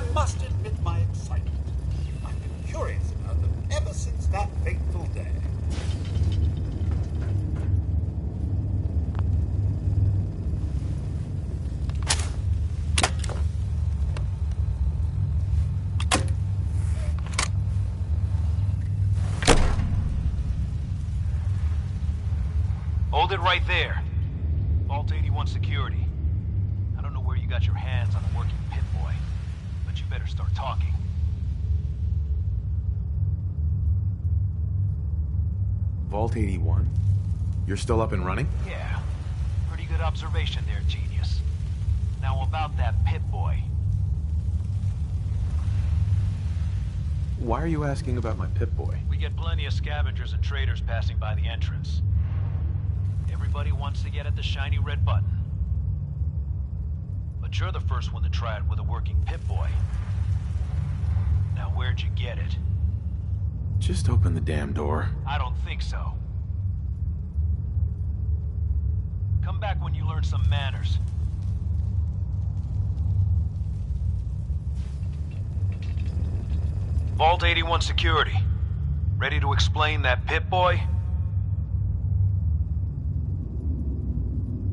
I must admit my excitement. I've been curious about them ever since that fateful day. Hold it right there. Vault 81 security. I don't know where you got your hands on a working Pip-Boy, but you better start talking. Vault 81? You're still up and running? Yeah. Pretty good observation there, genius. Now about that Pip-Boy. Why are you asking about my Pip-Boy? We get plenty of scavengers and traders passing by the entrance. Everybody wants to get at the shiny red button. But you're the first one to try it with a working Pip-Boy. Now where'd you get it? Just open the damn door. I don't think so. Come back when you learn some manners. Vault 81 security. Ready to explain that Pip-Boy?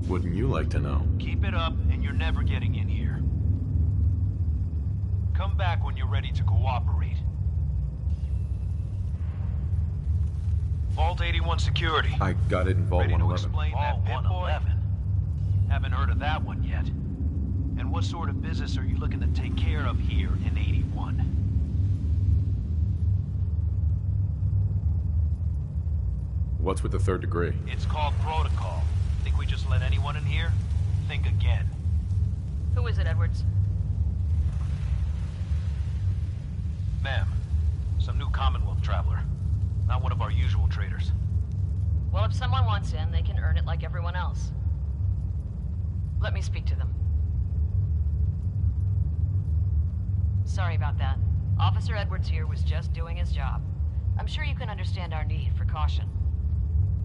Wouldn't you like to know? Keep it up, and you're never getting in here. Come back when you're ready to cooperate. Vault 81 security. I got it in Vault Ready to 111. explain that Pip-Boy? Haven't heard of that one yet. And what sort of business are you looking to take care of here in 81? What's with the third degree? It's called protocol. Think we just let anyone in here? Think again. Who is it, Edwards? Ma'am, some new Commonwealth traveler. Not one of our usual traders. Well, if someone wants in, they can earn it like everyone else. Let me speak to them. Sorry about that. Officer Edwards here was just doing his job. I'm sure you can understand our need for caution.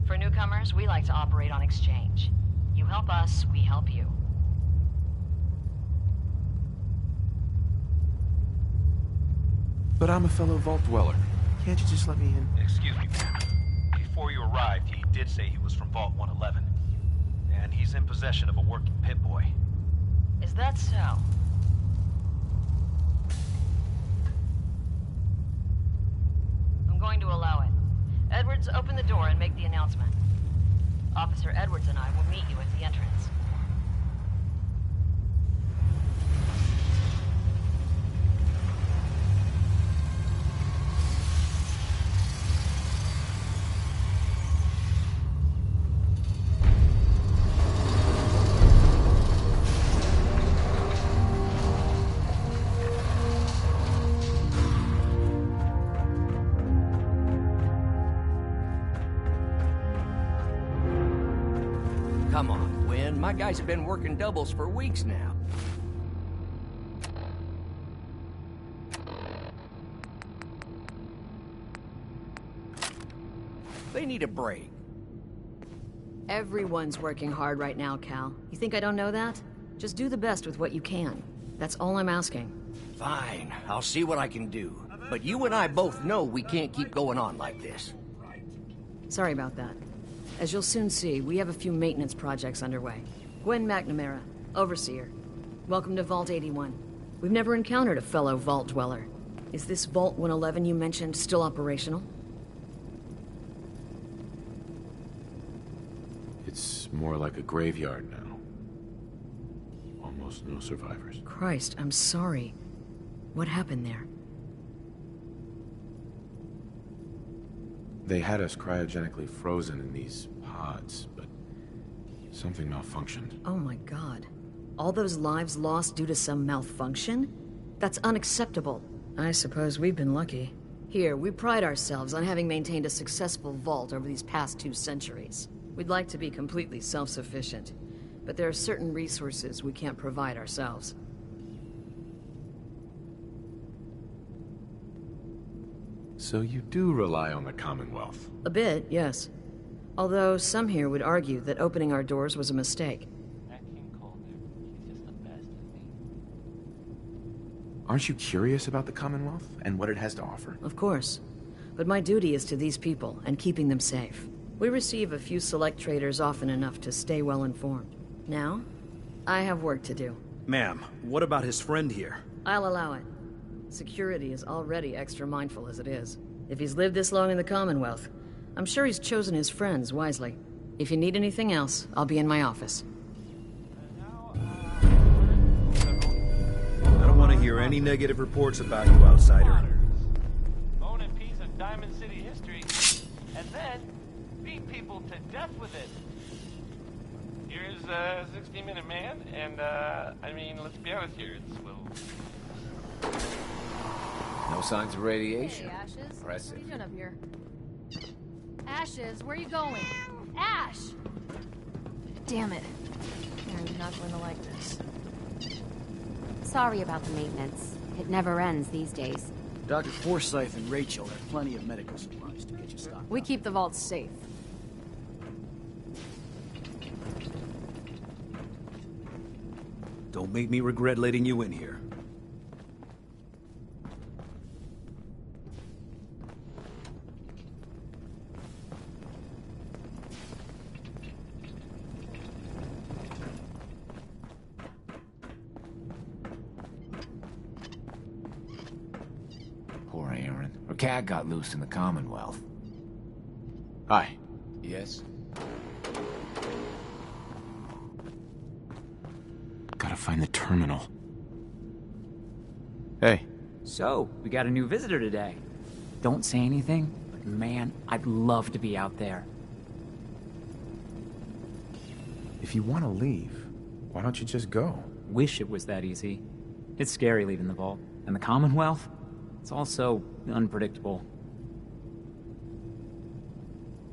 For newcomers, we like to operate on exchange. You help us, we help you. But I'm a fellow Vault Dweller. Can't you just let me in? Excuse me, ma'am. Before you arrived, he did say he was from Vault 111. And he's in possession of a working Pip-Boy. Is that so? I'm going to allow it. Edwards, open the door and make the announcement. Officer Edwards and I will meet you at the entrance. Come on, Gwen. My guys have been working doubles for weeks now. They need a break. Everyone's working hard right now, Cal. You think I don't know that? Just do the best with what you can. That's all I'm asking. Fine, I'll see what I can do. But you and I both know we can't keep going on like this. Sorry about that. As you'll soon see, we have a few maintenance projects underway. Gwen McNamara, Overseer. Welcome to Vault 81. We've never encountered a fellow Vault Dweller. Is this Vault 111 you mentioned still operational? It's more like a graveyard now. Almost no survivors. Christ, I'm sorry. What happened there? They had us cryogenically frozen in these pods, but something malfunctioned. Oh my God. All those lives lost due to some malfunction? That's unacceptable. I suppose we've been lucky. Here, we pride ourselves on having maintained a successful vault over these past 2 centuries. We'd like to be completely self-sufficient, but there are certain resources we can't provide ourselves. So you do rely on the Commonwealth? A bit, yes. Although some here would argue that opening our doors was a mistake. That King Calder, he's just the best of me. Aren't you curious about the Commonwealth and what it has to offer? Of course. But my duty is to these people and keeping them safe. We receive a few select traders often enough to stay well informed. Now, I have work to do. Ma'am, what about his friend here? I'll allow it. Security is already extra mindful as it is. If he's lived this long in the Commonwealth, I'm sure he's chosen his friends wisely. If you need anything else, I'll be in my office. I don't want to hear any negative reports about you, outsider. Own a piece of Diamond City history, and then beat people to death with it. Here's 60-Minute Man, and I mean, let's be honest here, it's, well... No signs of radiation. Hey, Ashes. Impressive. What are you doing up here? Ashes, where are you going? Ash! Damn it. I'm not going to like this. Sorry about the maintenance. It never ends these days. Dr. Forsyth and Rachel have plenty of medical supplies to get you stocked. We keep the vaults safe. Don't make me regret letting you in here. Poor Aaron. Her cat got loose in the Commonwealth. Hi. Yes? Gotta find the terminal. Hey. So, we got a new visitor today. Don't say anything, but man, I'd love to be out there. If you want to leave, why don't you just go? Wish it was that easy. It's scary leaving the vault. And the Commonwealth? It's all so unpredictable.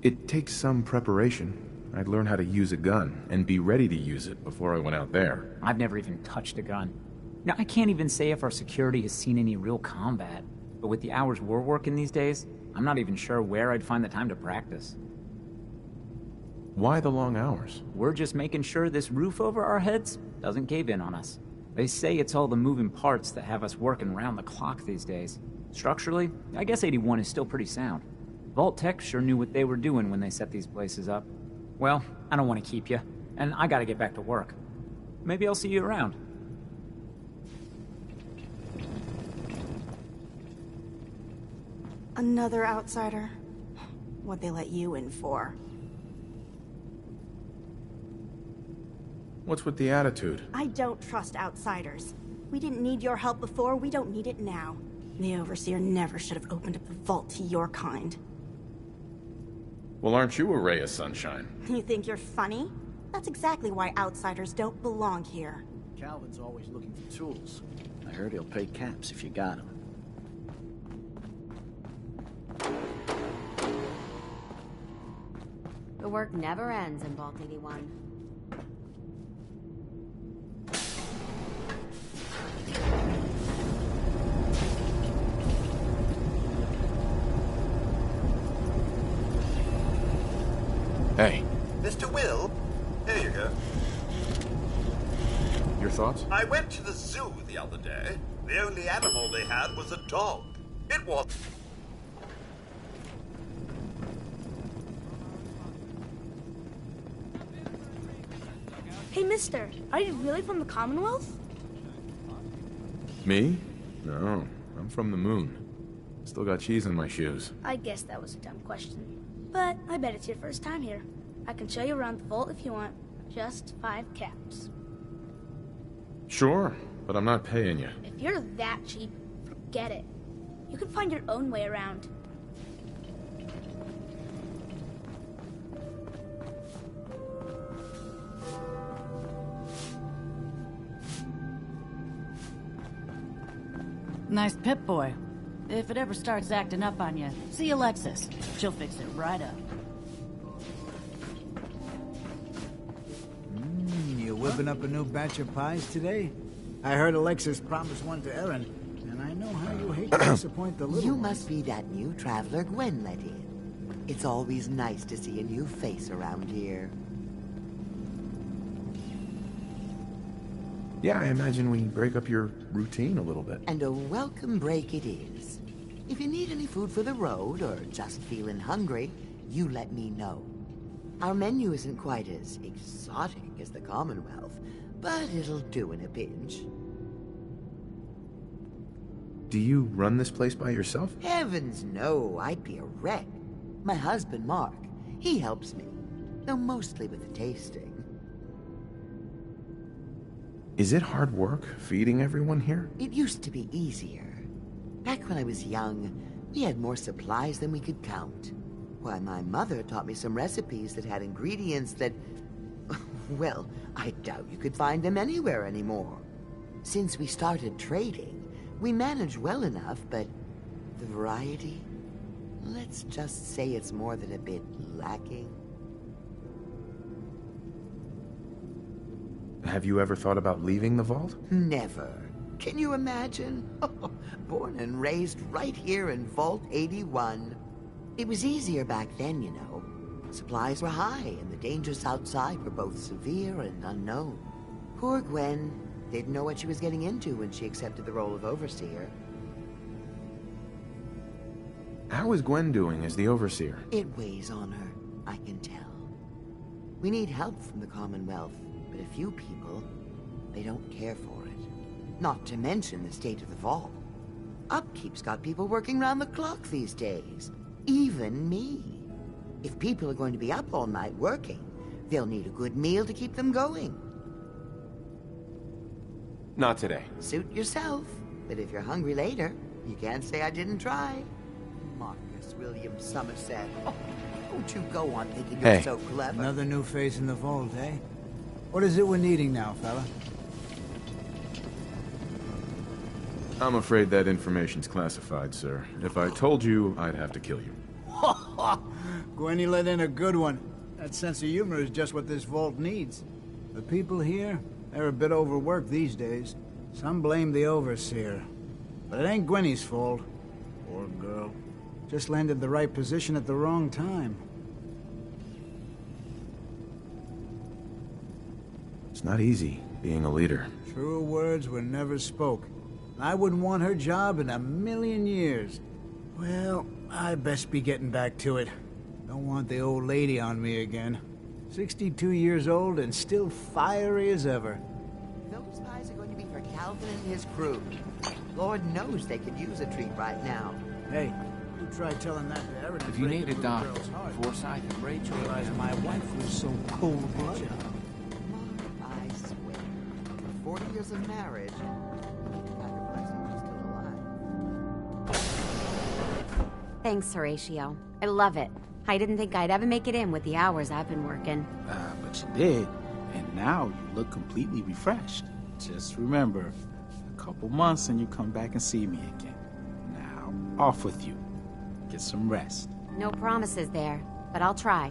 It takes some preparation. I'd learn how to use a gun and be ready to use it before I went out there. I've never even touched a gun. Now, I can't even say if our security has seen any real combat, but with the hours we're working these days, I'm not even sure where I'd find the time to practice. Why the long hours? We're just making sure this roof over our heads doesn't cave in on us. They say it's all the moving parts that have us working round the clock these days. Structurally, I guess 81 is still pretty sound. Vault Tech sure knew what they were doing when they set these places up. Well, I don't want to keep you, and I gotta get back to work. Maybe I'll see you around. Another outsider? What'd they let you in for? What's with the attitude? I don't trust outsiders. We didn't need your help before, we don't need it now. The Overseer never should have opened up the vault to your kind. Well, aren't you a ray of sunshine? You think you're funny? That's exactly why outsiders don't belong here. Calvin's always looking for tools. I heard he'll pay caps if you got them. The work never ends in Vault 81. Hey. Mr. Will, here you go. Your thoughts? I went to the zoo the other day. The only animal they had was a dog. It was... Hey, mister, are you really from the Commonwealth? Me? No, I'm from the moon. Still got cheese in my shoes. I guess that was a dumb question. But I bet it's your first time here. I can show you around the vault if you want. Just 5 caps. Sure, but I'm not paying you. If you're that cheap, forget it. You can find your own way around. Nice Pip-Boy. If it ever starts acting up on you, see Alexis. She'll fix it right up. You whipping up a new batch of pies today? I heard Alexis promised one to Aaron, and I know how you hate to disappoint the little You one. must be that new traveler Gwen let in. It's always nice to see a new face around here. Yeah, I imagine we break up your routine a little bit. And a welcome break it is. If you need any food for the road, or just feeling hungry, you let me know. Our menu isn't quite as exotic as the Commonwealth, but it'll do in a pinch. Do you run this place by yourself? Heavens no, I'd be a wreck. My husband, Mark, he helps me, though mostly with the tasting. Is it hard work feeding everyone here? It used to be easier. Back when I was young, we had more supplies than we could count. Why, my mother taught me some recipes that had ingredients that... well, I doubt you could find them anywhere anymore. Since we started trading, we managed well enough, but the variety... let's just say it's more than a bit lacking. Have you ever thought about leaving the vault? Never. Can you imagine? Born and raised right here in Vault 81. It was easier back then, you know. Supplies were high, and the dangers outside were both severe and unknown. Poor Gwen didn't know what she was getting into when she accepted the role of Overseer. How is Gwen doing as the Overseer? It weighs on her, I can tell. We need help from the Commonwealth, but a few people, they don't care for it. Not to mention the state of the vault. Upkeep's got people working round the clock these days. Even me. If people are going to be up all night working, they'll need a good meal to keep them going. Not today. Suit yourself. But if you're hungry later, you can't say I didn't try. Marcus William Somerset. Oh, don't you go on thinking you're so clever. Another new face in the vault, eh? What is it we're needing now, fella? I'm afraid that information's classified, sir. If I told you, I'd have to kill you. Gwenny let in a good one. That sense of humor is just what this vault needs. The people here, they're a bit overworked these days. Some blame the Overseer. But it ain't Gwenny's fault. Poor girl. Just landed the right position at the wrong time. It's not easy being a leader. Truer words were never spoke. I wouldn't want her job in a million years. Well, I best be getting back to it. Don't want the old lady on me again. 62 years old and still fiery as ever. Those guys are going to be for Calvin and his crew. Lord knows they could use a treat right now. Hey, you try telling that to Erin. If you need a doctor, Forsyth and Rachel... Realize my wife was so cold-blooded. I swear, for 40 years of marriage, Thanks, Horatio. I love it. I didn't think I'd ever make it in with the hours I've been working. But you did, and now you look completely refreshed. Just remember, a couple months and you come back and see me again. Now, off with you. Get some rest. No promises there, but I'll try.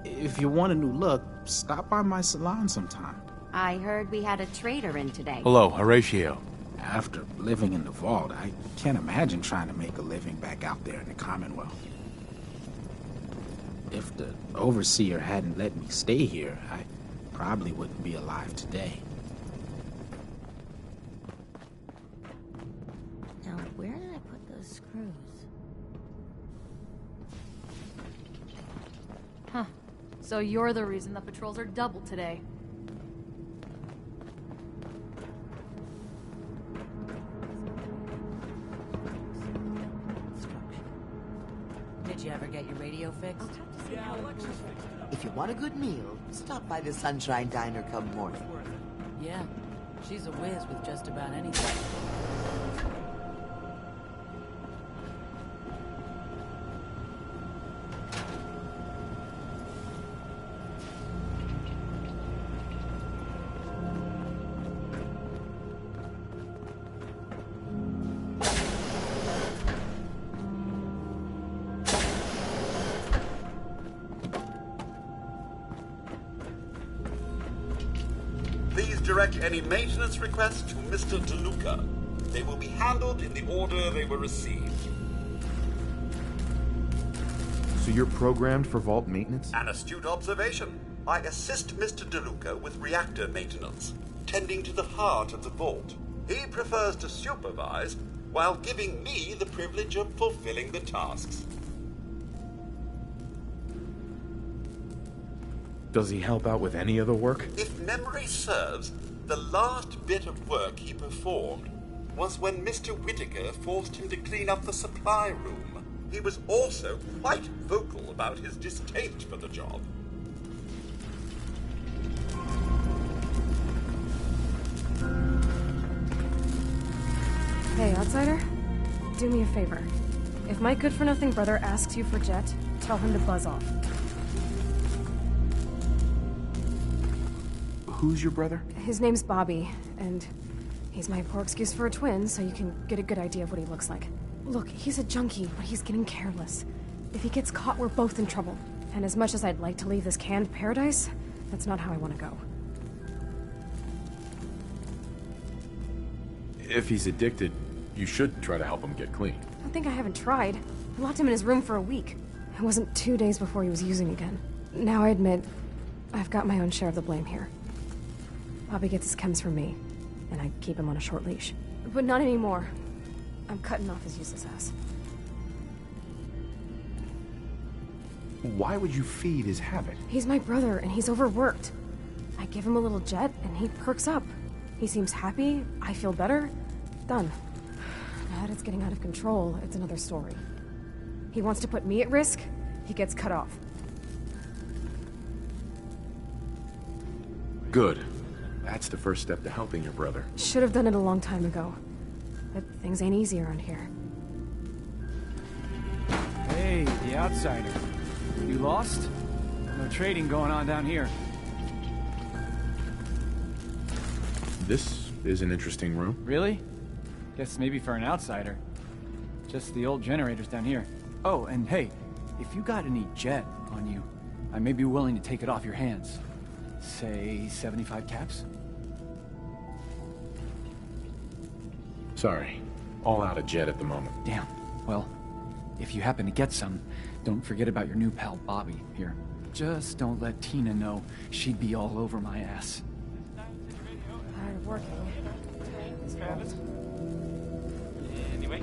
If you want a new look, stop by my salon sometime. I heard we had a trader in today. Hello, Horatio. After living in the vault, I can't imagine trying to make a living back out there in the Commonwealth. If the Overseer hadn't let me stay here, I probably wouldn't be alive today. Now, where did I put those screws? Huh. So you're the reason the patrols are doubled today. Did you ever get your radio fixed? Yeah, Alexis fixed it. If you want a good meal, stop by the Sunshine Diner come morning. Yeah, she's a whiz with just about anything. Direct any maintenance requests to Mr. DeLuca. They will be handled in the order they were received. So you're programmed for vault maintenance? An astute observation. I assist Mr. DeLuca with reactor maintenance. tending to the heart of the vault. He prefers to supervise while giving me the privilege of fulfilling the tasks. Does he help out with any of the work? If memory serves, the last bit of work he performed was when Mr. Whitaker forced him to clean up the supply room. He was also quite vocal about his distaste for the job. Hey, outsider. Do me a favor. If my good-for-nothing brother asks you for Jet, tell him to buzz off. Who's your brother? His name's Bobby, and he's my poor excuse for a twin, so you can get a good idea of what he looks like. Look, he's a junkie, but he's getting careless. If he gets caught, we're both in trouble. And as much as I'd like to leave this canned paradise, that's not how I want to go. If he's addicted, you should try to help him get clean. I think I haven't tried. I locked him in his room for a week. It wasn't 2 days before he was using again. Now I admit, I've got my own share of the blame here. Bobby gets his chems from me, and I keep him on a short leash. But not anymore. I'm cutting off his useless ass. Why would you feed his habit? He's my brother, and he's overworked. I give him a little Jet, and he perks up. He seems happy, I feel better. Done. Now that it's getting out of control, it's another story. He wants to put me at risk, he gets cut off. Good. That's the first step to helping your brother. Should have done it a long time ago. But things ain't easy around here. Hey, the outsider. You lost? No trading going on down here. This is an interesting room. Really? Guess maybe for an outsider. Just the old generators down here. Oh, and hey, if you got any Jet on you, I may be willing to take it off your hands. Say 75 caps? Sorry. All out of Jet at the moment. Damn. Well, if you happen to get some, don't forget about your new pal, Bobby, here. Just don't let Tina know. She'd be all over my ass. Tired of working. Travis? Anyway.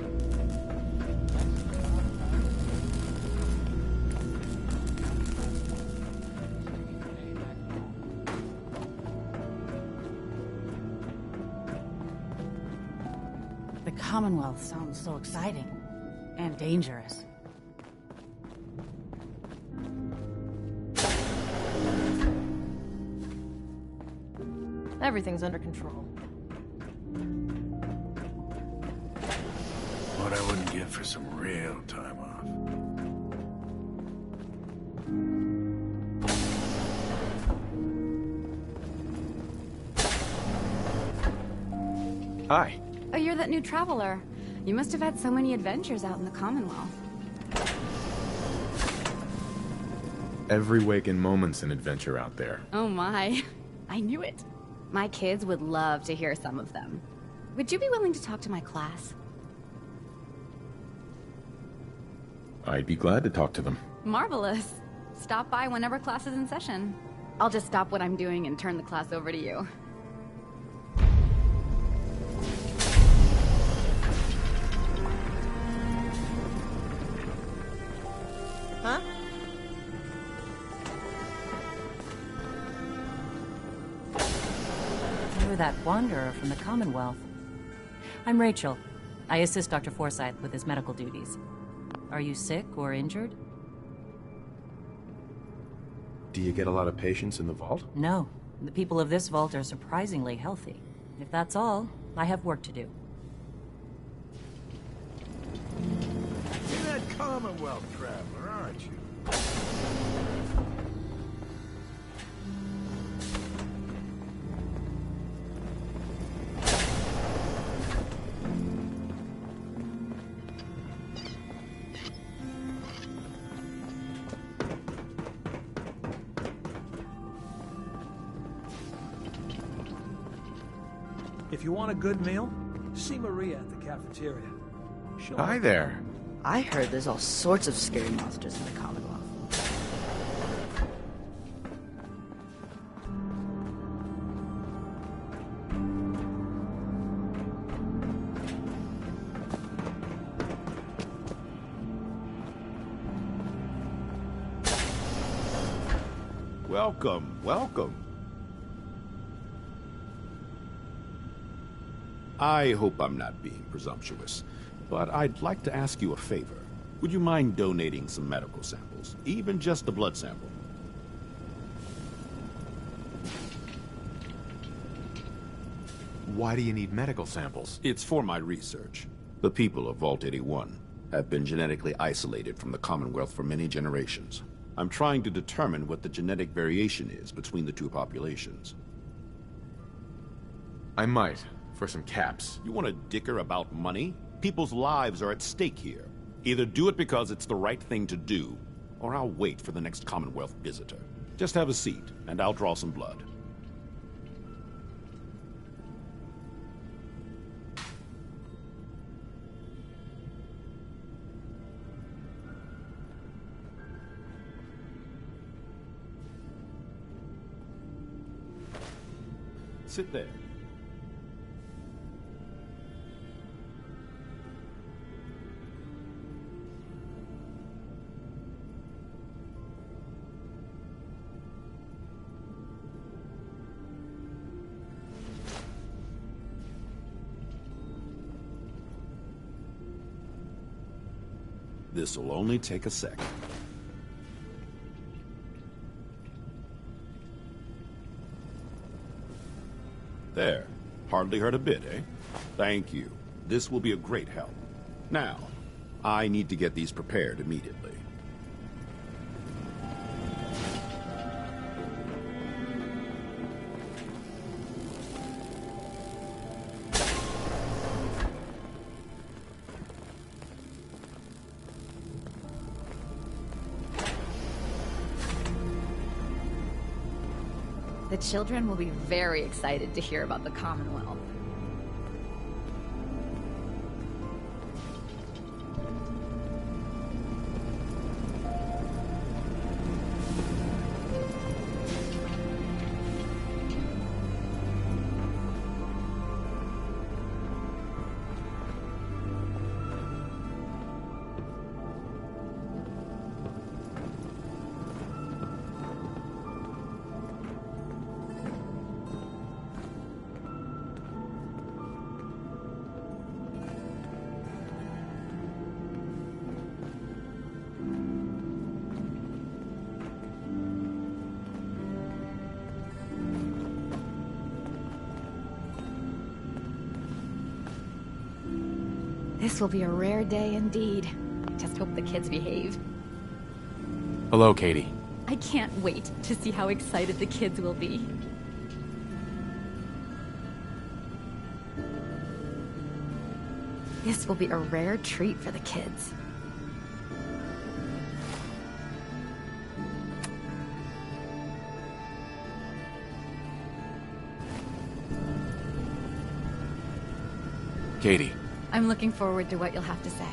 The Commonwealth sounds so exciting. And dangerous. Everything's under control. What I wouldn't give for some real time off. Hi. Oh, you're that new traveler. You must have had so many adventures out in the Commonwealth. Every waking moment's an adventure out there. Oh my. I knew it. My kids would love to hear some of them. Would you be willing to talk to my class? I'd be glad to talk to them. Marvelous. Stop by whenever class is in session. I'll just stop what I'm doing and turn the class over to you. Huh? You're that wanderer from the Commonwealth. I'm Rachel. I assist Dr. Forsyth with his medical duties. Are you sick or injured? Do you get a lot of patients in the vault? No. The people of this vault are surprisingly healthy. If that's all, I have work to do. You're that Commonwealth traveler, aren't you? If you want a good meal, see Maria at the cafeteria. Hi there. I heard there's all sorts of scary monsters in the Commonwealth. Welcome, welcome. I hope I'm not being presumptuous, but I'd like to ask you a favor. Would you mind donating some medical samples, even just a blood sample? Why do you need medical samples? It's for my research. The people of Vault 81 have been genetically isolated from the Commonwealth for many generations. I'm trying to determine what the genetic variation is between the two populations. I might, for some caps. You want to dicker about money? People's lives are at stake here. Either do it because it's the right thing to do, or I'll wait for the next Commonwealth visitor. Just have a seat, and I'll draw some blood. Sit there. This'll only take a sec. There. Hardly hurt a bit, eh? Thank you. This will be a great help. Now, I need to get these prepared immediately. The children will be very excited to hear about the Commonwealth. This will be a rare day indeed. Just hope the kids behave. Hello, Katie. I can't wait to see how excited the kids will be. This will be a rare treat for the kids. Katie. I'm looking forward to what you'll have to say.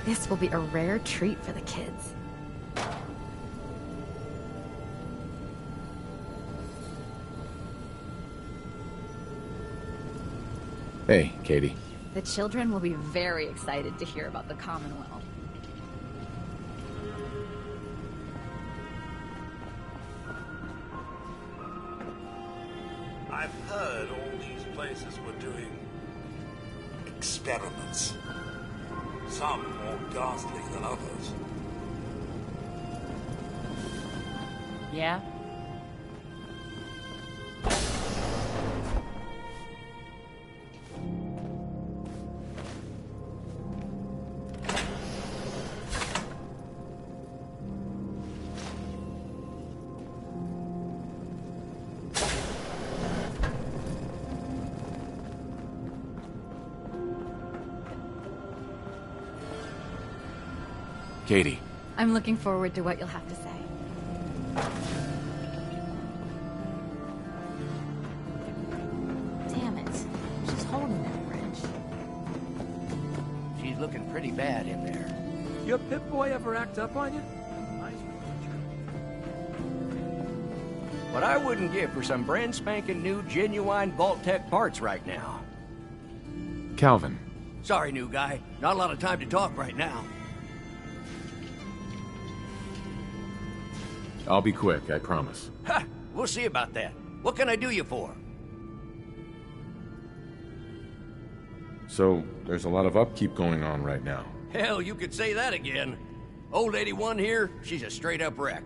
This will be a rare treat for the kids. Hey, Katie. The children will be very excited to hear about the Commonwealth. I've heard all these places were doing experiments. Some more ghastly than others. Yeah? Katie. I'm looking forward to what you'll have to say. Damn it. She's holding that wrench. She's looking pretty bad in there. Your Pip-Boy ever act up on you? What I wouldn't give for some brand spanking new genuine Vault-Tec parts right now. Calvin. Sorry, new guy. Not a lot of time to talk right now. I'll be quick, I promise. Ha! We'll see about that. What can I do you for? So, there's a lot of upkeep going on right now. Hell, you could say that again. Old 81 here, she's a straight-up wreck.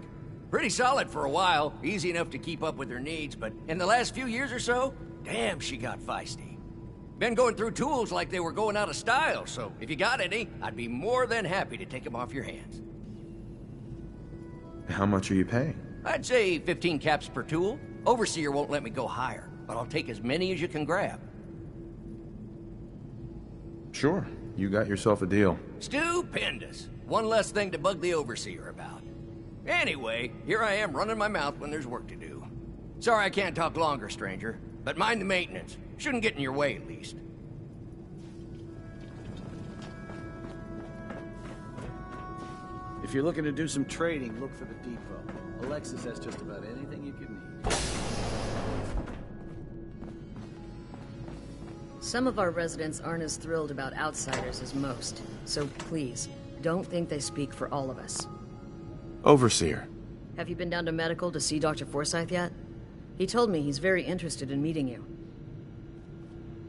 Pretty solid for a while, easy enough to keep up with her needs, but in the last few years or so, damn, she got feisty. Been going through tools like they were going out of style, so if you got any, I'd be more than happy to take them off your hands. How much are you paying? I'd say 15 caps per tool. Overseer won't let me go higher, but I'll take as many as you can grab. Sure, you got yourself a deal. Stupendous. One less thing to bug the Overseer about. Anyway, here I am running my mouth when there's work to do. Sorry I can't talk longer, stranger, but mind the maintenance. Shouldn't get in your way, at least. If you're looking to do some trading, look for the depot. Alexis has just about anything you could need. Some of our residents aren't as thrilled about outsiders as most, so please, don't think they speak for all of us. Overseer. Have you been down to medical to see Dr. Forsyth yet? He told me he's very interested in meeting you.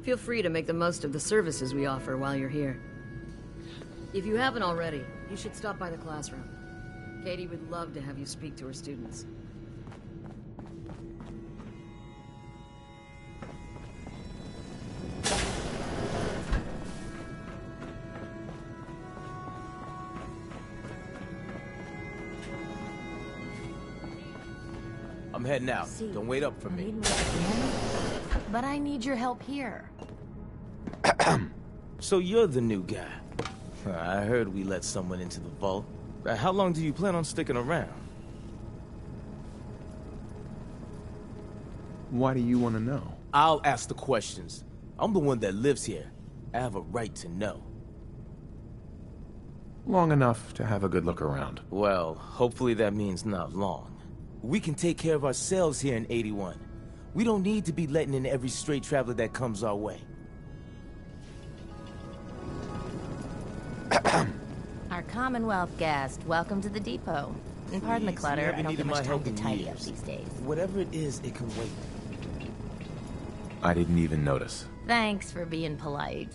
Feel free to make the most of the services we offer while you're here. If you haven't already, you should stop by the classroom. Katie would love to have you speak to her students. I'm heading out. Don't wait up for me. But I need your help here. So you're the new guy. I heard we let someone into the vault. How long do you plan on sticking around? Why do you want to know? I'll ask the questions. I'm the one that lives here. I have a right to know. Long enough to have a good look around. Well, hopefully that means not long. We can take care of ourselves here in 81. We don't need to be letting in every stray traveler that comes our way. Our Commonwealth guest, welcome to the depot. And pardon the clutter, I don't get much time to tidy up these days. Whatever it is, it can wait. I didn't even notice. Thanks for being polite.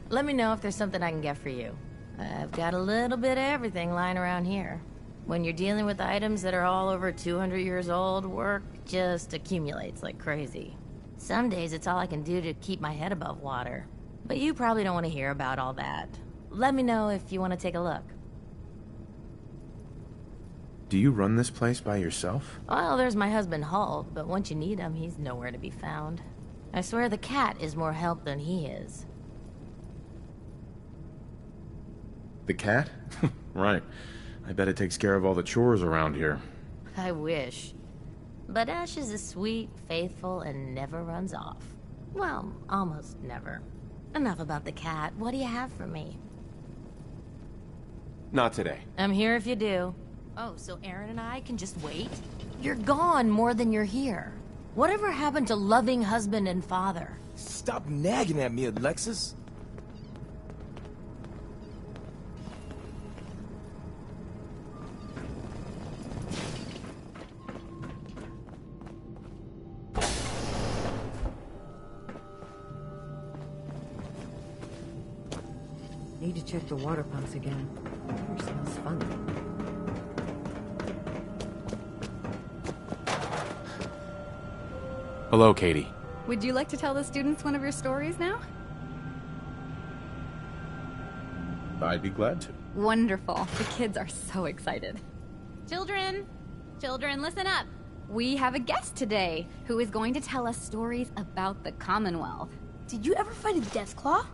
Let me know if there's something I can get for you. I've got a little bit of everything lying around here. When you're dealing with items that are all over 200 years old, work just accumulates like crazy. Some days it's all I can do to keep my head above water. But you probably don't want to hear about all that. Let me know if you want to take a look. Do you run this place by yourself? Well, there's my husband Hull, but once you need him, he's nowhere to be found. I swear the cat is more help than he is. The cat? Right. I bet it takes care of all the chores around here. I wish. But Ash is a sweet, faithful, and never runs off. Well, almost never. Enough about the cat. What do you have for me? Not today. I'm here if you do. Oh, so Aaron and I can just wait? You're gone more than you're here. Whatever happened to loving husband and father? Stop nagging at me, Alexis. Need to check the water pumps again. It smells funky. Hello, Katie. Would you like to tell the students one of your stories now? I'd be glad to. Wonderful. The kids are so excited. Children, listen up. We have a guest today who is going to tell us stories about the Commonwealth. Did you ever fight a Deathclaw?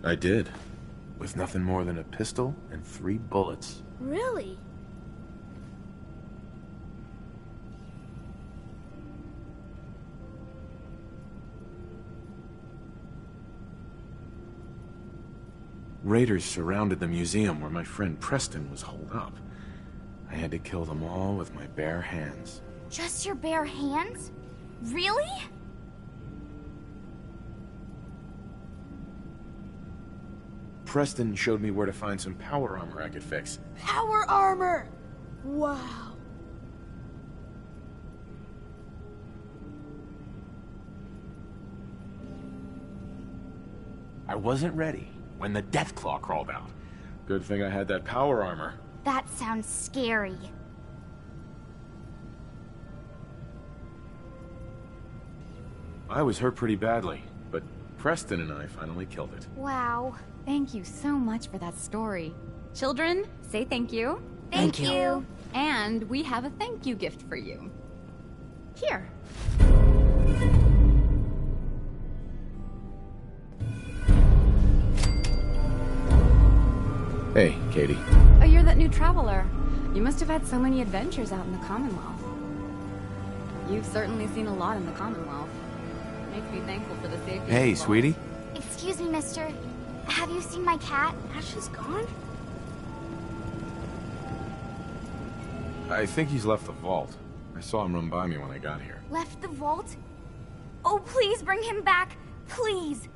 I did. With nothing more than a pistol and 3 bullets. Really? Raiders surrounded the museum where my friend Preston was holed up. I had to kill them all with my bare hands. Just your bare hands? Really? Preston showed me where to find some power armor I could fix. Power armor! Wow. I wasn't ready when the Deathclaw crawled out. Good thing I had that power armor. That sounds scary. I was hurt pretty badly, but Preston and I finally killed it. Wow. Thank you so much for that story. Children, say thank you. Thank you. And we have a thank you gift for you. Here. Hey, Katie. Oh, you're that new traveler. You must have had so many adventures out in the Commonwealth. You've certainly seen a lot in the Commonwealth. Makes me thankful for the safety. Hey, sweetie. Excuse me, mister. Have you seen my cat? Ash is gone? I think he's left the vault. I saw him run by me when I got here. Left the vault? Oh, please bring him back. Please.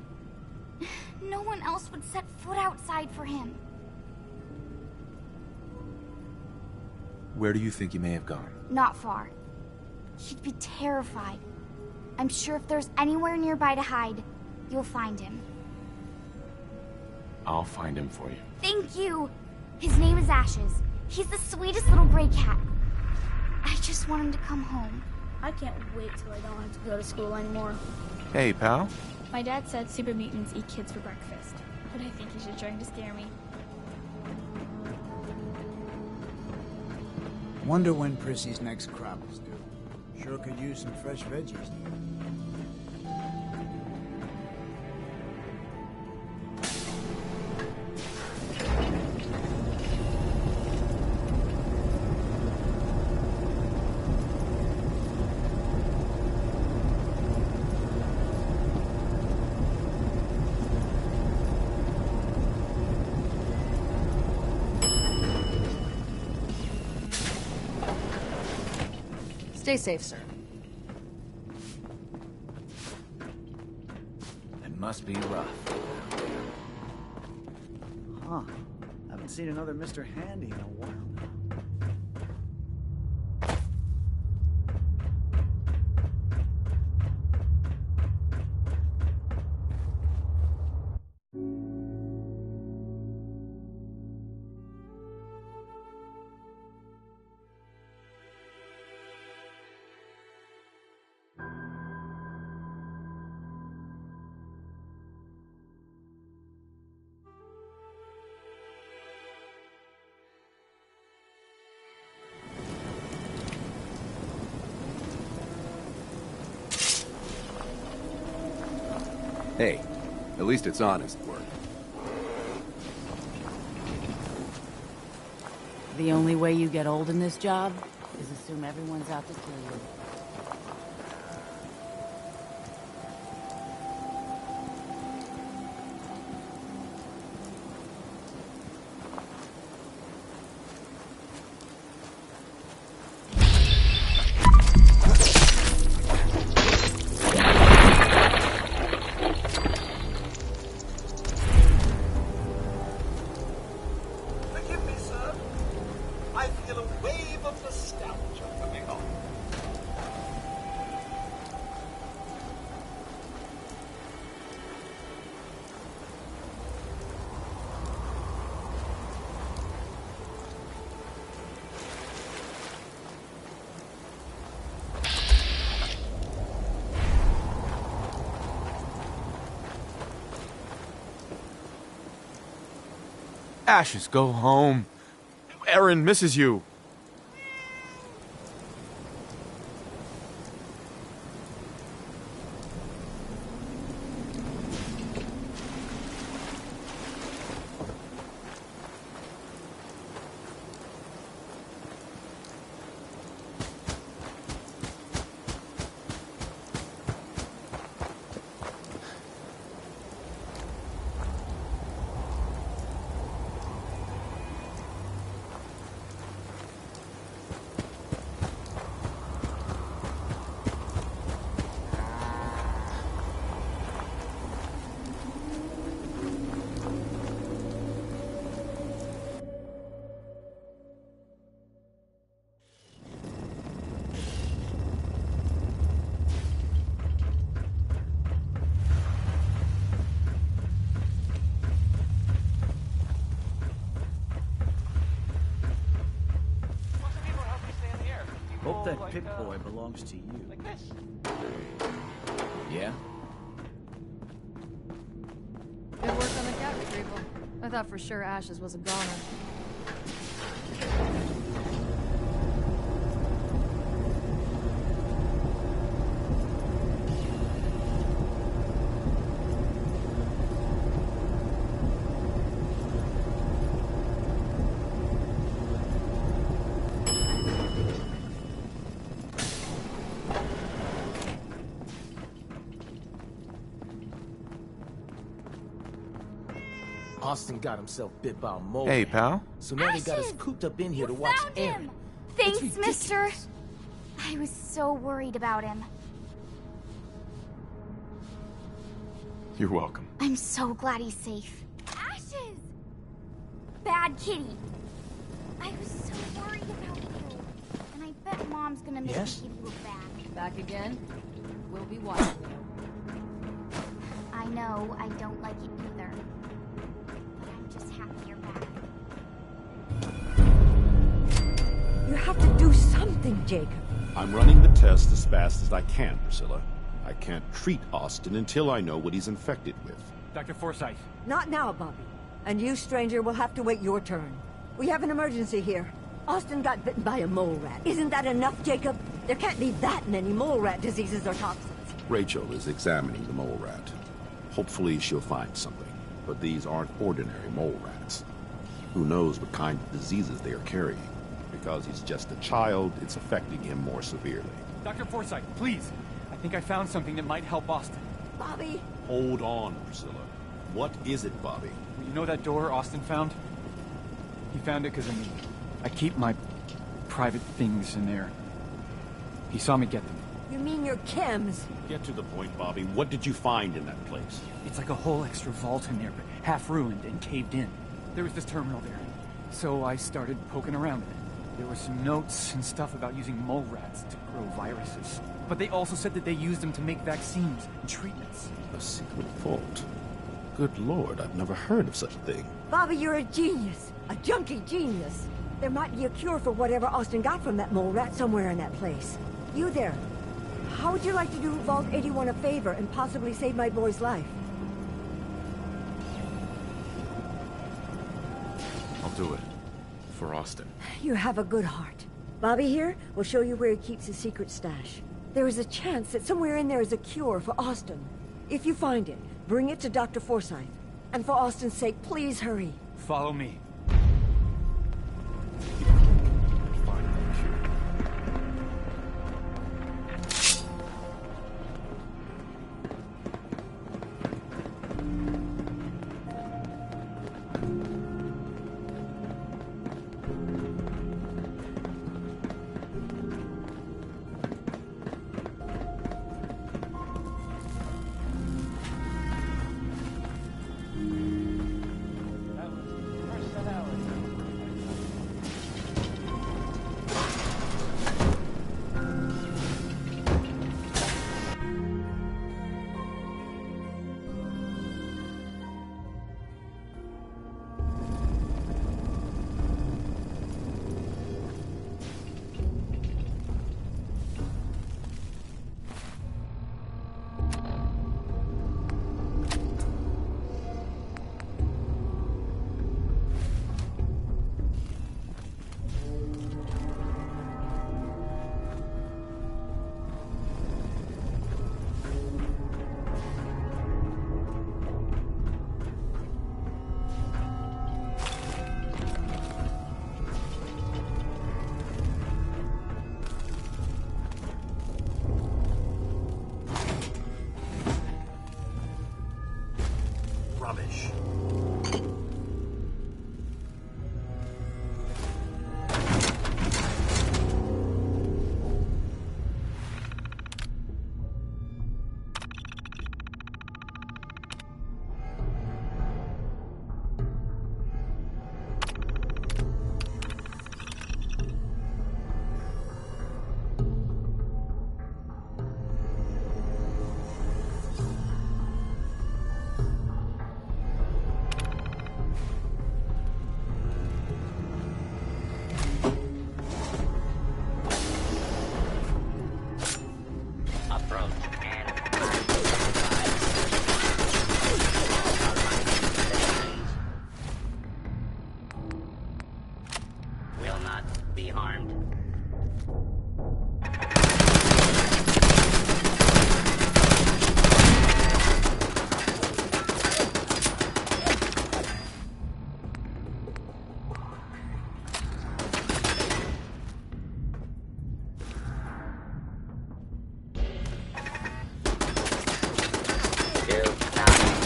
No one else would set foot outside for him. Where do you think he may have gone? Not far. He'd be terrified. I'm sure if there's anywhere nearby to hide, you'll find him. I'll find him for you. Thank you! His name is Ashes. He's the sweetest little gray cat. I just want him to come home. I can't wait till I don't have to go to school anymore. Hey, pal. My dad said super mutants eat kids for breakfast, but I think he's just trying to scare me. Wonder when Prissy's next crop is due. Sure could use some fresh veggies. Stay safe, sir. It must be rough. Huh. Haven't seen another Mr. Handy in a while now. Hey, at least it's honest work. The only way you get old in this job is assume everyone's out to kill you. Forgive me, sir. I feel a wave of nostalgia coming on. Ashes, go home. Erin misses you. hope that Pip-Boy belongs to you. Like this. Yeah? Good work on the cat retrieval. I thought for sure Ashes was a goner. Austin got himself bit by a mole. Hey, pal. So now they got us cooped up in here to watch Aaron. Thanks, It's mister. I was so worried about him. You're welcome. I'm so glad he's safe. Ashes! Bad kitty. I was so worried about you. And I bet Mom's gonna make Yes? me give you a bath. Back again? We'll be watching you. I know, I don't like it either. But I'm just happy you're back. You have to do something, Jacob. I'm running the test as fast as I can, Priscilla. I can't treat Austin until I know what he's infected with. Dr. Forsyth. Not now, Bobby. And you, stranger, will have to wait your turn. We have an emergency here. Austin got bitten by a mole rat. Isn't that enough, Jacob? There can't be that many mole rat diseases or toxins. Rachel is examining the mole rat. Hopefully she'll find something. But these aren't ordinary mole rats. Who knows what kind of diseases they are carrying. Because he's just a child, it's affecting him more severely. Dr. Forsyth, please. I think I found something that might help Austin. Bobby! Hold on, Priscilla. What is it, Bobby? You know that door Austin found? He found it because of me. I keep my private things in there. He saw me get them. You mean your chems? Get to the point, Bobby. What did you find in that place? It's like a whole extra vault in there, but half ruined and caved in. There was this terminal there. So I started poking around in it. There were some notes and stuff about using mole rats to grow viruses. But they also said that they used them to make vaccines and treatments. A secret vault. Good Lord, I've never heard of such a thing. Bobby, you're a genius. A junkie genius. There might be a cure for whatever Austin got from that mole rat somewhere in that place. You there. How would you like to do Vault 81 a favor and possibly save my boy's life? I'll do it. For Austin. You have a good heart. Bobby here will show you where he keeps his secret stash. There is a chance that somewhere in there is a cure for Austin. If you find it, bring it to Dr. Forsyth. And for Austin's sake, please hurry. Follow me. That was the first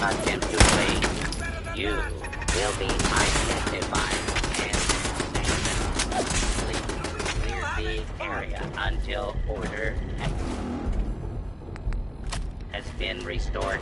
attempt to flee, you will be identified and please clear the area until order has been restored.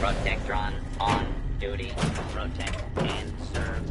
Protectron on duty. Protect and serve.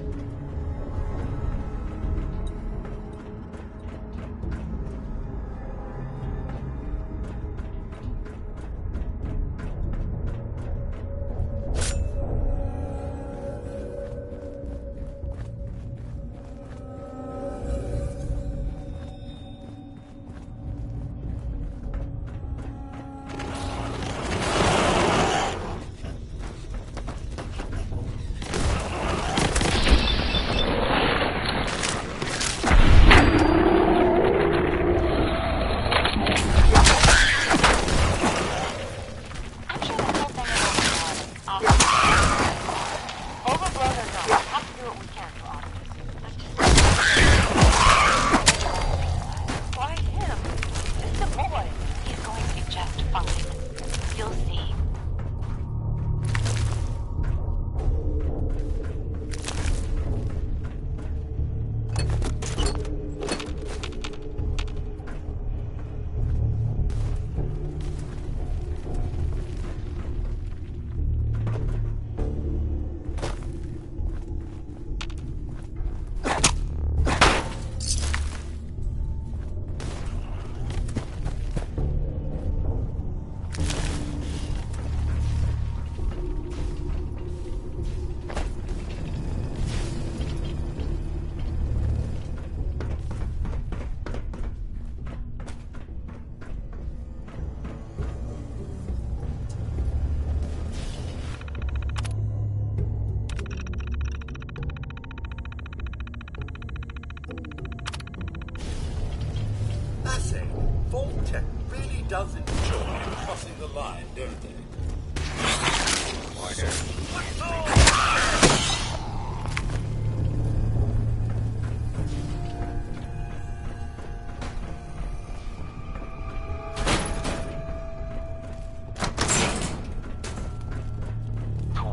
Vault-Tec really does enjoy crossing the line, don't they?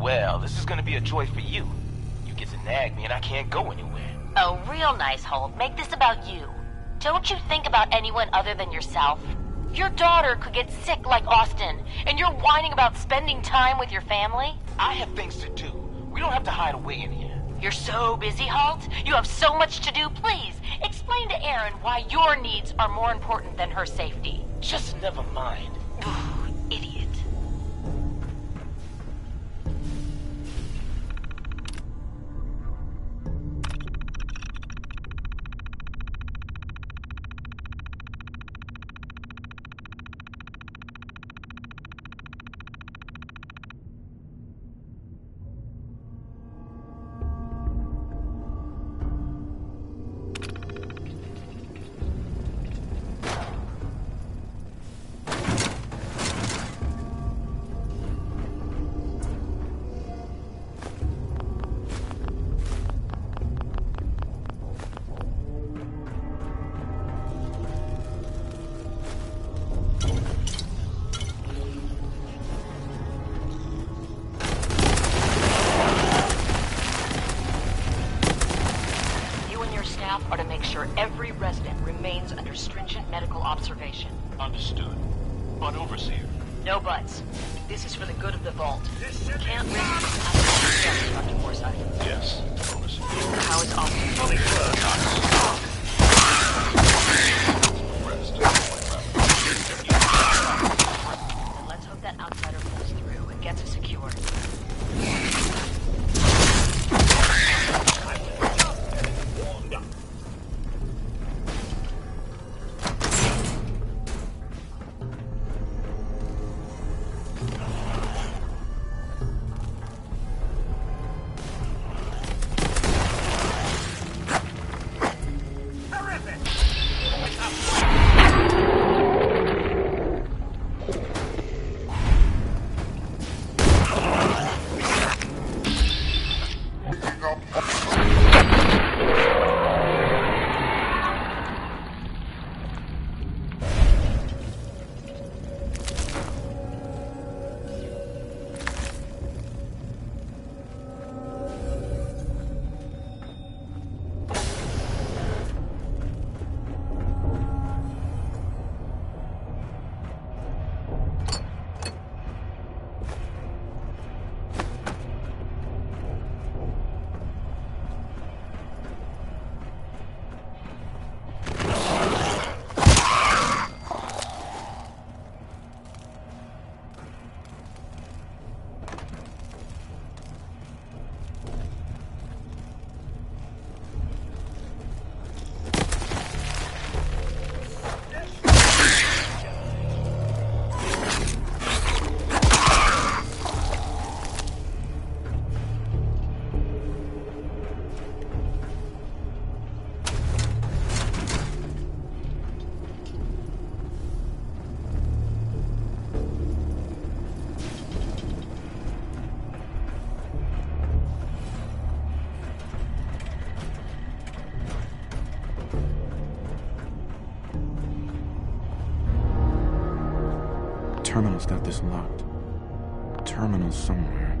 Well, this is gonna be a joy for you. You get to nag me and I can't go anywhere. Oh, real nice, Holt. Make this about you. Don't you think about anyone other than yourself? Your daughter could get sick like Austin, and you're whining about spending time with your family? I have things to do. We don't have to hide away in here. You're so busy, Holt. You have so much to do. Please, explain to Erin why your needs are more important than her safety. Just never mind. Idiot. Are to make sure every resident remains under stringent medical observation. Understood. But Overseer? No buts. This is for the good of the Vault. You can't risk Dr. Forsyth. Yes, Overseer. How is Austin? Then let's hope that outsider pulls through and gets us secured. Terminal's got this locked. Terminal somewhere.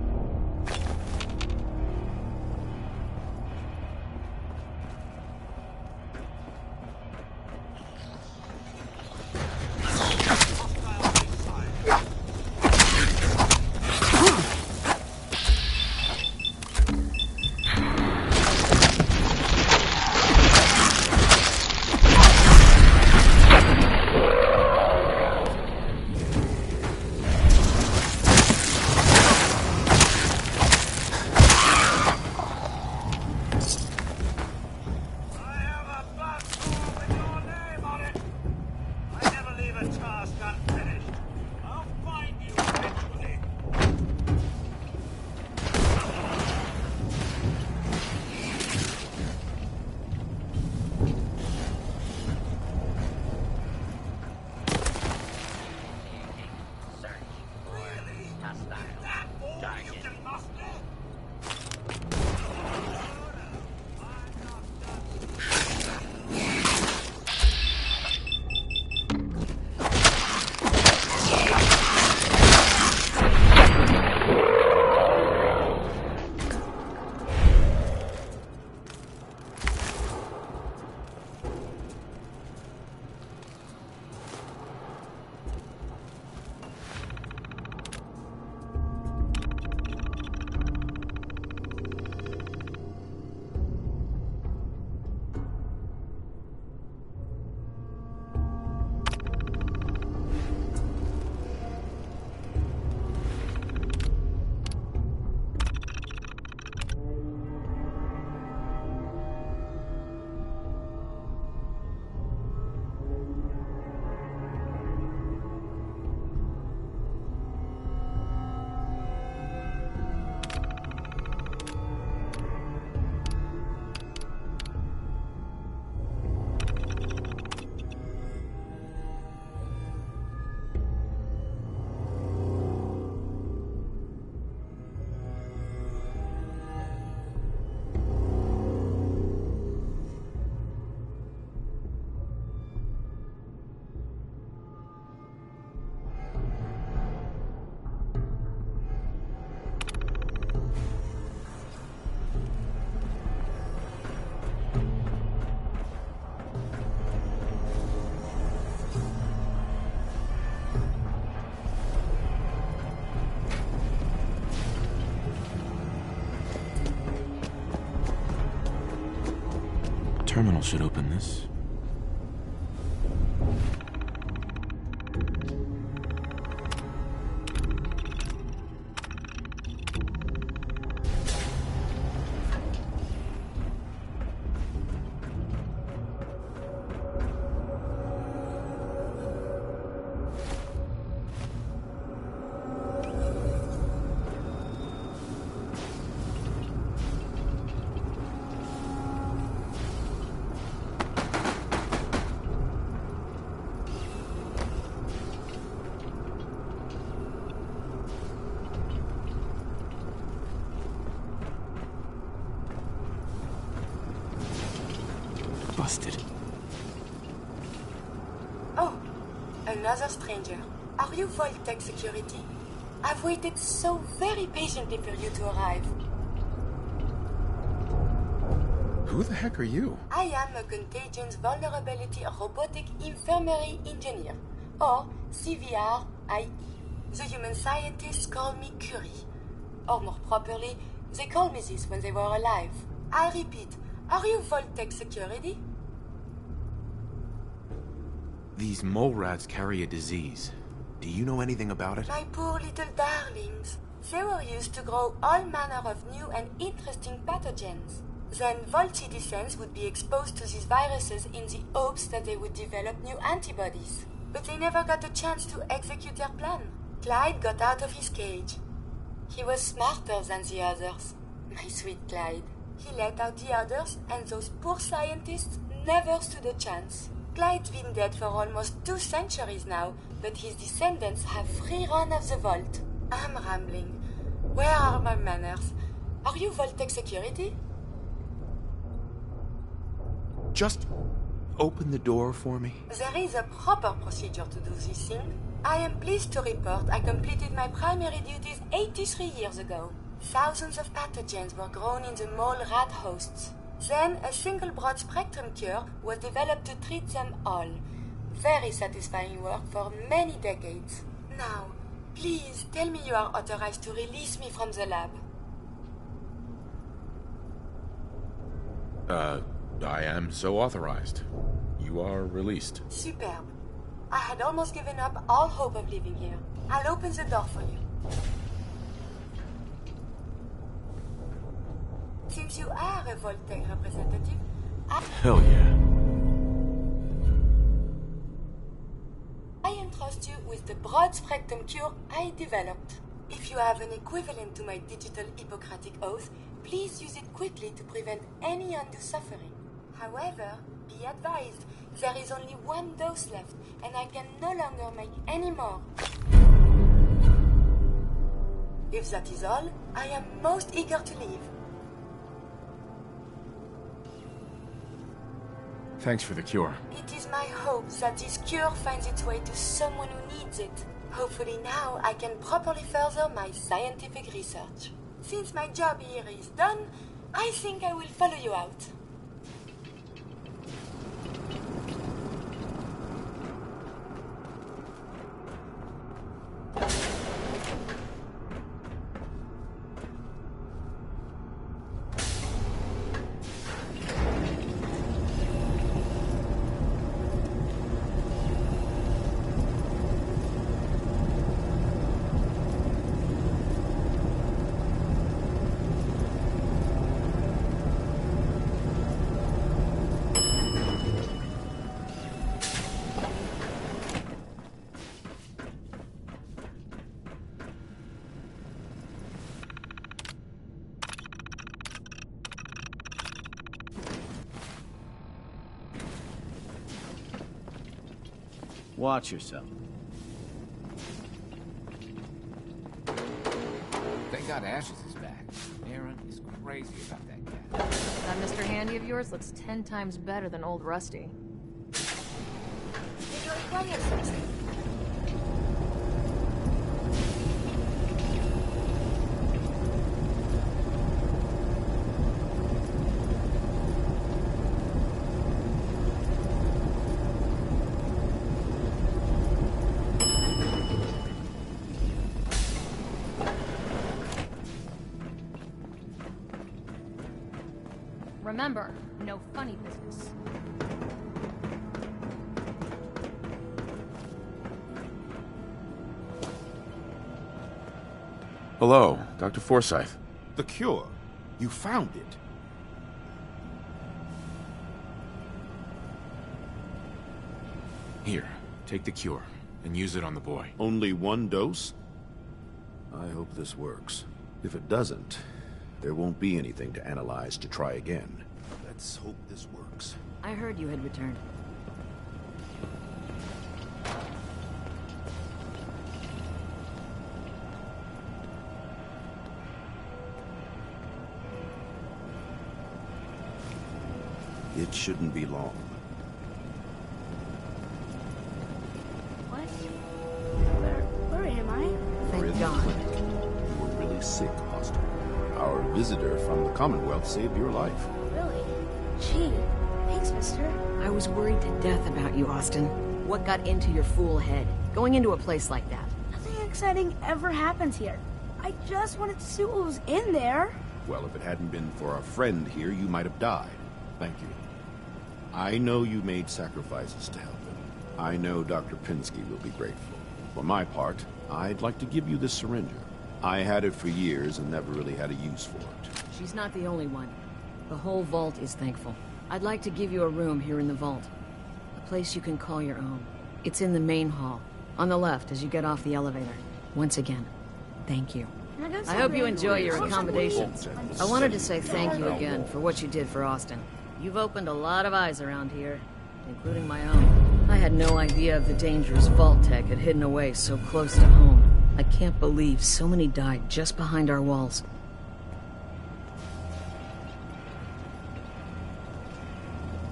Terminal should open this. Busted. Oh, another stranger. Are you Vault-Tec security? I've waited so very patiently for you to arrive. Who the heck are you? I am a Contagions Vulnerability Robotic Infirmary Engineer, or CVR-IE. The human scientists call me Curie. Or more properly, they called me this when they were alive. I repeat, are you Vault-Tec security? These mole rats carry a disease. Do you know anything about it? My poor little darlings. They were used to grow all manner of new and interesting pathogens. Then Vault citizens would be exposed to these viruses in the hopes that they would develop new antibodies. But they never got a chance to execute their plan. Clyde got out of his cage. He was smarter than the others. My sweet Clyde. He let out the others, and those poor scientists never stood a chance. Clyde's been dead for almost 2 centuries now, but his descendants have free run of the vault. I'm rambling. Where are my manners? Are you Vault-Tec security? Just open the door for me? There is a proper procedure to do this thing. I am pleased to report I completed my primary duties 83 years ago. Thousands of pathogens were grown in the mole rat hosts. Then a single broad-spectrum cure was developed to treat them all. Very satisfying work for many decades. Now, please tell me you are authorized to release me from the lab. I am so authorized. You are released. Superb. I had almost given up all hope of living here. I'll open the door for you. Since you are a Vault-Tec representative, Hell yeah. I entrust you with the broad-spectrum cure I developed. If you have an equivalent to my digital Hippocratic oath, please use it quickly to prevent any undue suffering. However, be advised, there is only one dose left, and I can no longer make any more. If that is all, I am most eager to leave. Thanks for the cure. It is my hope that this cure finds its way to someone who needs it. Hopefully now I can properly further my scientific research. Since my job here is done, I think I will follow you out. Watch yourself. Thank God Ashes is back. Aaron is crazy about that cat. That Mr. Handy of yours looks 10 times better than old Rusty. Did you require something? Remember, no funny business. Hello, Dr. Forsyth. The cure. You found it. Here, take the cure, and use it on the boy. Only one dose? I hope this works. If it doesn't, there won't be anything to analyze to try again. Let's hope this works. I heard you had returned. It shouldn't be long. What? Where am I? We're in the clinic. You were really sick, Austin. Our visitor from the Commonwealth saved your life. Really? Gee, thanks, mister. I was worried to death about you, Austin. What got into your fool head? Going into a place like that? Nothing exciting ever happened here. I just wanted to see what was in there. Well, if it hadn't been for our friend here, you might have died. Thank you. I know you made sacrifices to help him. I know Dr. Pinsky will be grateful. For my part, I'd like to give you this syringe. I had it for years and never really had a use for it. She's not the only one. The whole vault is thankful. I'd like to give you a room here in the vault. A place you can call your own. It's in the main hall, on the left as you get off the elevator. Once again, thank you. I hope you enjoy your accommodations. I wanted to say thank you again for what you did for Austin. You've opened a lot of eyes around here, including my own. I had no idea of the dangers Vault-Tec had hidden away so close to home. I can't believe so many died just behind our walls.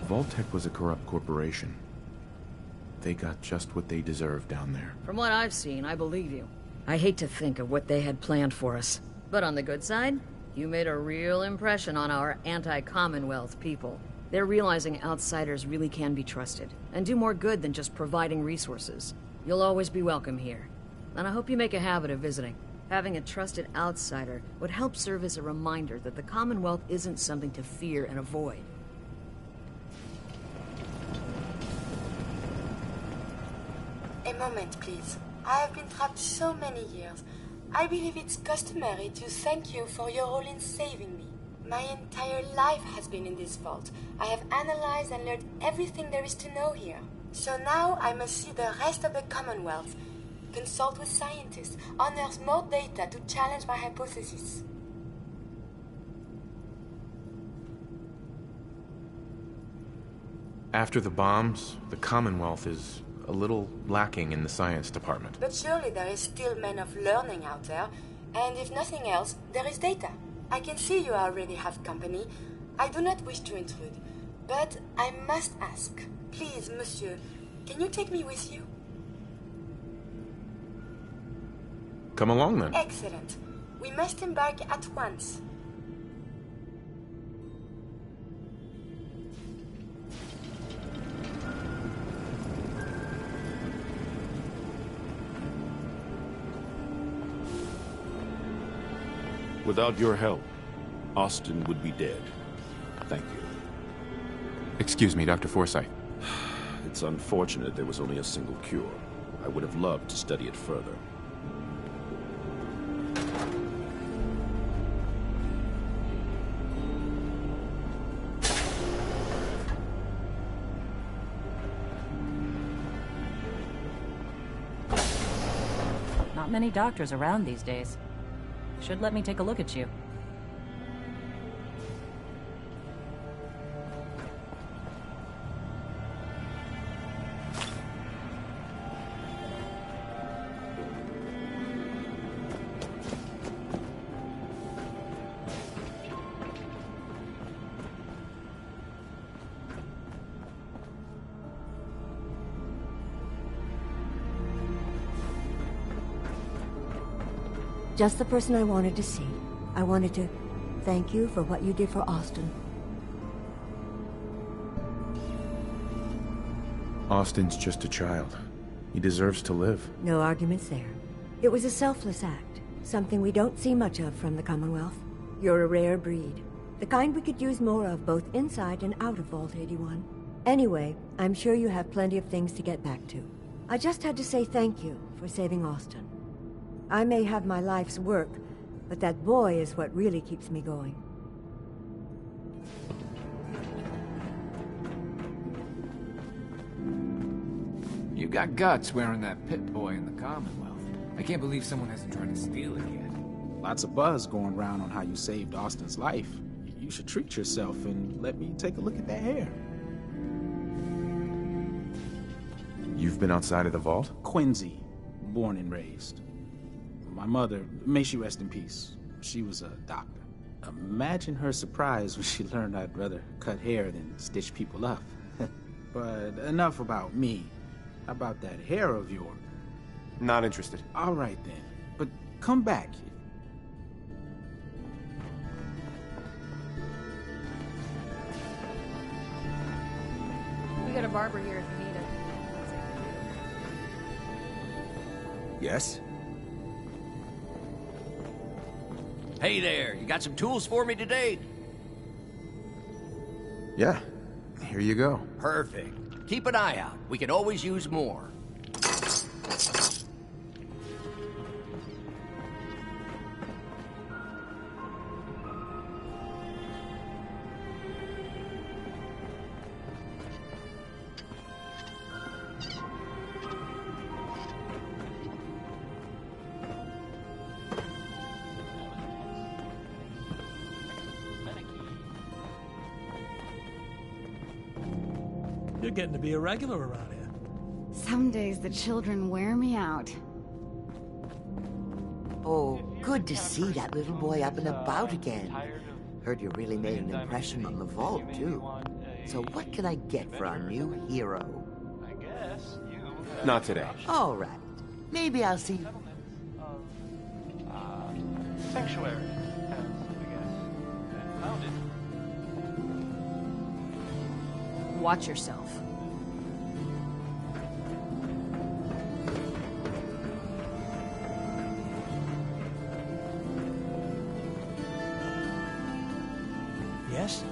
Vault-Tec was a corrupt corporation. They got just what they deserved down there. From what I've seen, I believe you. I hate to think of what they had planned for us. But on the good side, you made a real impression on our anti-Commonwealth people. They're realizing outsiders really can be trusted, and do more good than just providing resources. You'll always be welcome here. And I hope you make a habit of visiting. Having a trusted outsider would help serve as a reminder that the Commonwealth isn't something to fear and avoid. A moment, please. I have been trapped so many years. I believe it's customary to thank you for your role in saving me. My entire life has been in this vault. I have analyzed and learned everything there is to know here. So now I must see the rest of the Commonwealth, consult with scientists, unearth more data to challenge my hypothesis. After the bombs, the Commonwealth is a little lacking in the science department. But surely there is still men of learning out there, and if nothing else, there is data. I can see you already have company. I do not wish to intrude, but I must ask. Please, monsieur, can you take me with you? Come along, then. Excellent. We must embark at once. Without your help, Austin would be dead. Thank you. Excuse me, Dr. Forsyth. It's unfortunate there was only a single cure. I would have loved to study it further. Not many doctors around these days. Should let me take a look at you. Just the person I wanted to see. I wanted to thank you for what you did for Austin. Austin's just a child. He deserves to live. No arguments there. It was a selfless act, something we don't see much of from the Commonwealth. You're a rare breed, the kind we could use more of both inside and out of Vault 81. Anyway, I'm sure you have plenty of things to get back to. I just had to say thank you for saving Austin. I may have my life's work, but that boy is what really keeps me going. You got guts wearing that Pip-Boy in the Commonwealth. I can't believe someone hasn't tried to steal it yet. Lots of buzz going around on how you saved Austin's life. You should treat yourself and let me take a look at that hair. You've been outside of the vault? Quincy, born and raised. My mother, may she rest in peace, she was a doctor. Imagine her surprise when she learned I'd rather cut hair than stitch people up. But enough about me. How about that hair of yours? Not interested. All right then, but come back. We got a barber here if you need it. Yes? Hey there, you got some tools for me today? Yeah, here you go. Perfect. Keep an eye out. We can always use more. You're getting to be a regular around here. Some days the children wear me out. Oh, good to see that little boy up and about again. Heard you really made an impression on the vault, too. So what can I get for our new hero? I guess you have Not today. All right. Maybe I'll see you. Sanctuary has, I guess, been founded. Watch yourself. Yes?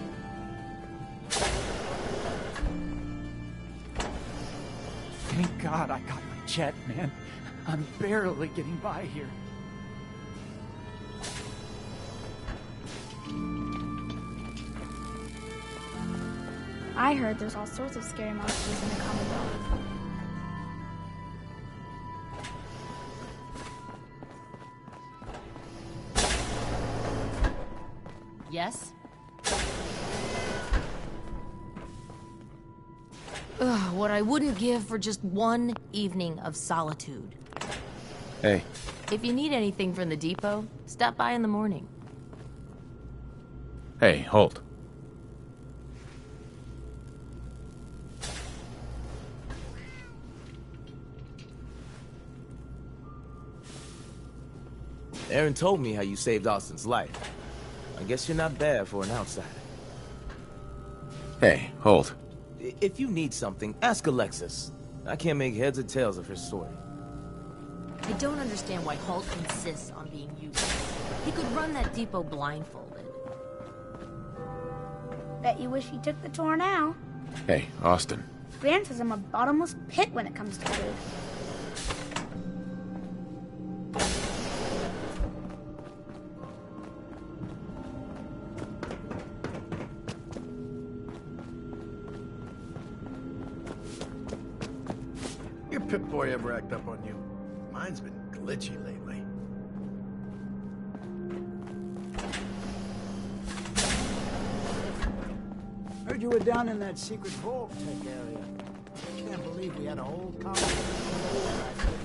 Thank God I got my jet, man. I'm barely getting by here. I heard there's all sorts of scary monsters in the Commonwealth. Yes? Ugh, what I wouldn't give for just one evening of solitude. Hey. If you need anything from the depot, stop by in the morning. Hey, Holt. Aaron told me how you saved Austin's life. I guess you're not bad for an outsider. Hey, Holt. If you need something, ask Alexis. I can't make heads or tails of her story. I don't understand why Holt insists on being useless. He could run that depot blindfolded. Bet you wish he took the tour now. Hey, Austin. Gran says I'm a bottomless pit when it comes to food. Your Pip-Boy ever act up on you? Mine's been glitchy lately. Heard you were down in that secret vault tech area. Can't believe we had a whole conversation.